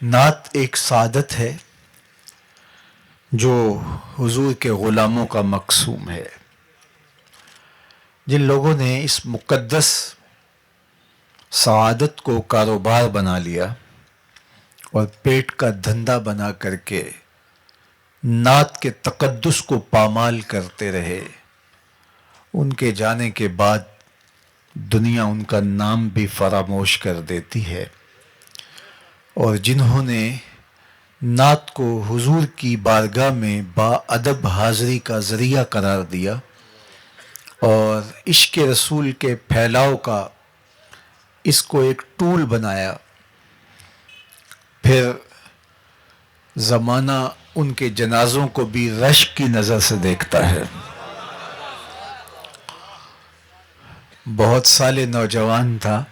نعت ایک سعادت ہے جو حضور کے غلاموں کا مقسوم ہے. جن لوگوں نے اس مقدس سعادت کو کاروبار بنا لیا اور پیٹ کا دھندا بنا کر کے نعت کے تقدس کو پامال کرتے رہے، ان کے جانے کے بعد دنیا ان کا نام بھی فراموش کر دیتی ہے. اور جنہوں نے نعت کو حضور کی بارگاہ میں با ادب حاضری کا ذریعہ قرار دیا اور عشق رسول کے پھیلاؤ کا اس کو ایک ٹول بنایا، پھر زمانہ ان کے جنازوں کو بھی رشک کی نظر سے دیکھتا ہے. بہت سال نوجوان تھا،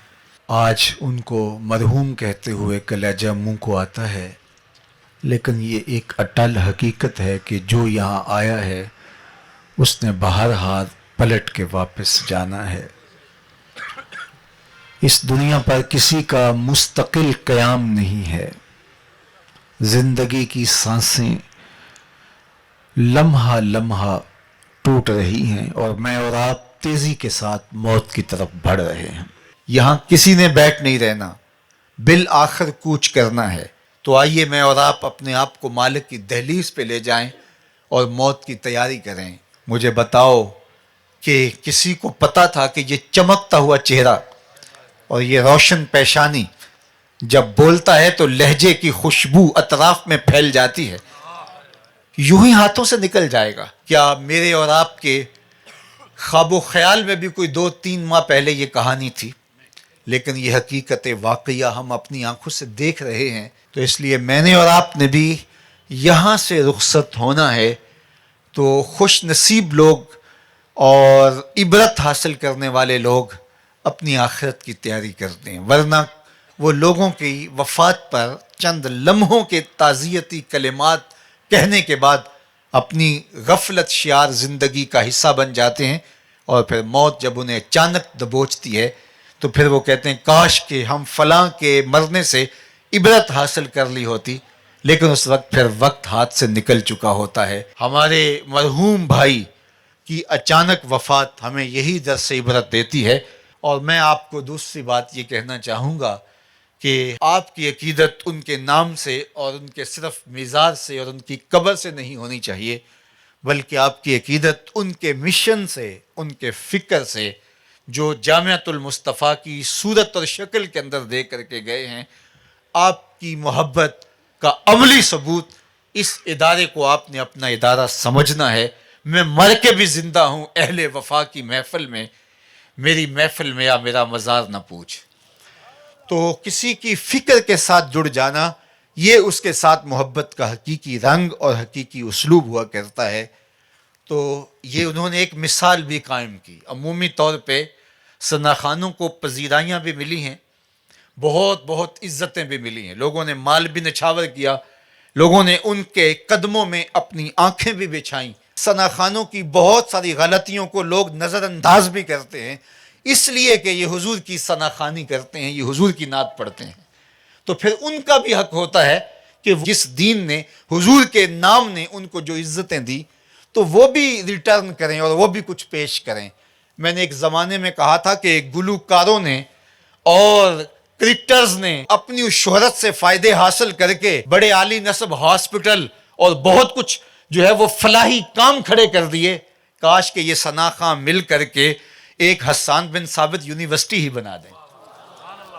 آج ان کو مرحوم کہتے ہوئے کلیجہ منہ کو آتا ہے، لیکن یہ ایک اٹل حقیقت ہے کہ جو یہاں آیا ہے اس نے بہرحال پلٹ کے واپس جانا ہے. اس دنیا پر کسی کا مستقل قیام نہیں ہے. زندگی کی سانسیں لمحہ لمحہ ٹوٹ رہی ہیں اور میں اور آپ تیزی کے ساتھ موت کی طرف بڑھ رہے ہیں. یہاں کسی نے بیٹھ نہیں رہنا، بالآخر کوچ کرنا ہے. تو آئیے میں اور آپ اپنے آپ کو مالک کی دہلیز پہ لے جائیں اور موت کی تیاری کریں. مجھے بتاؤ کہ کسی کو پتا تھا کہ یہ چمکتا ہوا چہرہ اور یہ روشن پیشانی جب بولتا ہے تو لہجے کی خوشبو اطراف میں پھیل جاتی ہے، یوں ہی ہاتھوں سے نکل جائے گا؟ کیا میرے اور آپ کے خواب و خیال میں بھی کوئی 2-3 ماہ پہلے یہ کہانی تھی؟ لیکن یہ حقیقت واقعہ ہم اپنی آنکھوں سے دیکھ رہے ہیں. تو اس لیے میں نے اور آپ نے بھی یہاں سے رخصت ہونا ہے. تو خوش نصیب لوگ اور عبرت حاصل کرنے والے لوگ اپنی آخرت کی تیاری کرتے ہیں، ورنہ وہ لوگوں کی وفات پر چند لمحوں کے تعزیتی کلمات کہنے کے بعد اپنی غفلت شیار زندگی کا حصہ بن جاتے ہیں، اور پھر موت جب انہیں اچانک دبوچتی ہے تو پھر وہ کہتے ہیں کاش کہ ہم فلاں کے مرنے سے عبرت حاصل کر لی ہوتی. لیکن اس وقت پھر وقت ہاتھ سے نکل چکا ہوتا ہے. ہمارے مرحوم بھائی کی اچانک وفات ہمیں یہی درس عبرت دیتی ہے. اور میں آپ کو دوسری بات یہ کہنا چاہوں گا کہ آپ کی عقیدت ان کے نام سے اور ان کے صرف مزار سے اور ان کی قبر سے نہیں ہونی چاہیے، بلکہ آپ کی عقیدت ان کے مشن سے، ان کے فکر سے، جو جامعۃ المصطفیٰ کی صورت اور شکل کے اندر دے کر کے گئے ہیں. آپ کی محبت کا عملی ثبوت اس ادارے کو آپ نے اپنا ادارہ سمجھنا ہے. میں مر کے بھی زندہ ہوں اہل وفا کی محفل میں، میری محفل میں یا میرا مزار نہ پوچھ. تو کسی کی فکر کے ساتھ جڑ جانا، یہ اس کے ساتھ محبت کا حقیقی رنگ اور حقیقی اسلوب ہوا کرتا ہے. تو یہ انہوں نے ایک مثال بھی قائم کی. عمومی طور پہ ثنا خانوں کو پذیرائیاں بھی ملی ہیں، بہت بہت عزتیں بھی ملی ہیں، لوگوں نے مال بھی نچھاور کیا، لوگوں نے ان کے قدموں میں اپنی آنکھیں بھی بچھائیں. ثنا خانوں کی بہت ساری غلطیوں کو لوگ نظر انداز بھی کرتے ہیں، اس لیے کہ یہ حضور کی ثنا خوانی کرتے ہیں، یہ حضور کی نعت پڑھتے ہیں. تو پھر ان کا بھی حق ہوتا ہے کہ جس دین نے، حضور کے نام نے ان کو جو عزتیں دی، تو وہ بھی ریٹرن کریں اور وہ بھی کچھ پیش کریں. میں نے ایک زمانے میں کہا تھا کہ گلوکاروں نے اور کرکٹرز نے اپنی اس شہرت سے فائدے حاصل کر کے بڑے عالی نصب ہاسپٹل اور بہت کچھ جو ہے وہ فلاحی کام کھڑے کر دیے. کاش کہ یہ ثنا خاں مل کر کے ایک حسان بن ثابت یونیورسٹی ہی بنا دیں.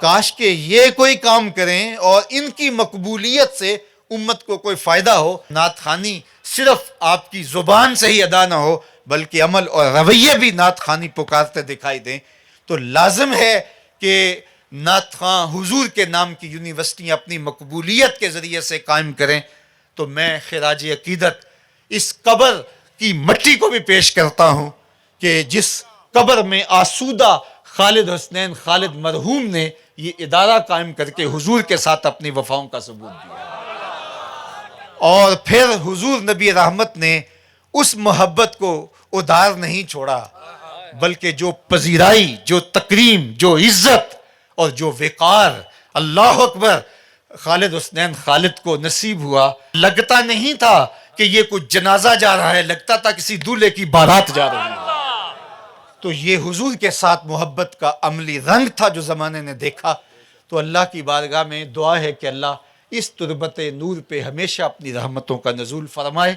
کاش کہ یہ کوئی کام کریں اور ان کی مقبولیت سے امت کو کوئی فائدہ ہو. نعت خوانی صرف آپ کی زبان سے ہی ادا نہ ہو، بلکہ عمل اور رویے بھی نعت خوانی پکارتے دکھائی دیں. تو لازم ہے کہ نعت خواں حضور کے نام کی یونیورسٹیاں اپنی مقبولیت کے ذریعے سے قائم کریں. تو میں خراج عقیدت اس قبر کی مٹی کو بھی پیش کرتا ہوں کہ جس قبر میں آسودہ خالد حسنین خالد مرحوم نے یہ ادارہ قائم کر کے حضور کے ساتھ اپنی وفاؤں کا ثبوت دیا. اور پھر حضور نبی رحمت نے اس محبت کو ادھار نہیں چھوڑا، بلکہ جو پذیرائی، جو تکریم، جو عزت اور جو وقار، اللہ اکبر، خالد حسنین خالد کو نصیب ہوا، لگتا نہیں تھا کہ یہ کچھ جنازہ جا رہا ہے، لگتا تھا کسی دولہے کی بارات جا رہی ہے۔ تو یہ حضور کے ساتھ محبت کا عملی رنگ تھا جو زمانے نے دیکھا۔ تو اللہ کی بارگاہ میں دعا ہے کہ اللہ اس تربت نور پہ ہمیشہ اپنی رحمتوں کا نزول فرمائے۔